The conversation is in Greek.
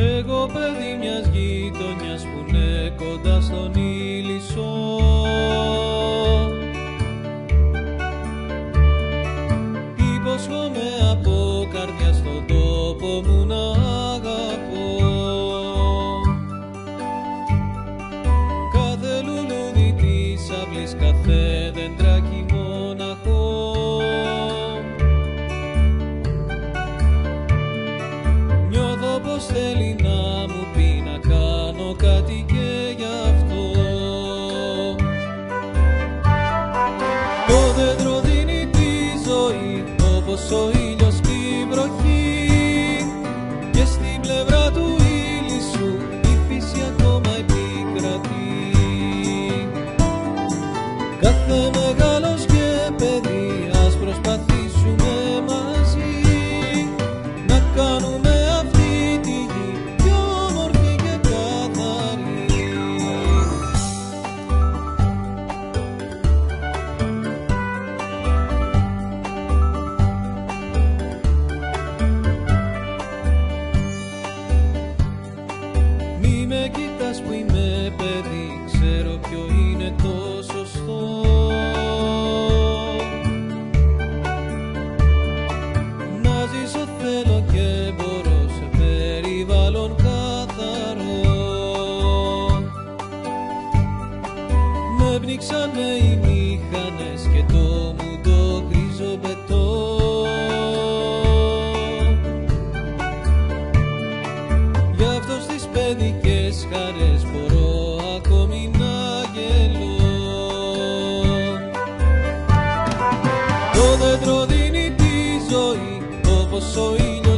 Εγώ παιδί μιας γειτονιάς που είναι κοντά στον Ήλισσο, υπόσχομαι από καρδιά στον τόπο μου να αγαπώ. Κάθε λουλούδι της αυλής, κάθε δέντρακι μοναχό, νιώθω πως θέλει να μου πει να κάνω κάτι και γι' αυτό. Το δέντρο δίνει τη ζωή όπως ο ήλιος στη βροχή, και στην πλευρά του Ήλισσου η φύση ακόμα επικρατεί. Κάθε μεγάλος και παιδί, ας προσπαθήσουμε μαζί να κάνουμε αυτή τη γη πιο όμορφη και καθαρή. Μη με κοιτάς που είμαι παιδί, ξέρω ποιο είναι το σωστό. Να ζήσω θέλω και μπορώ σε περιβάλλον καθαρό. Με πνίξανε οι μηχανές και το μου το γκρίζο μπετό. Γι' αυτό στις παιδικές χαρές μπορώ ακόμη να γελώ. Το δέντρο δίνει τη ζωή όπως ο ήλιος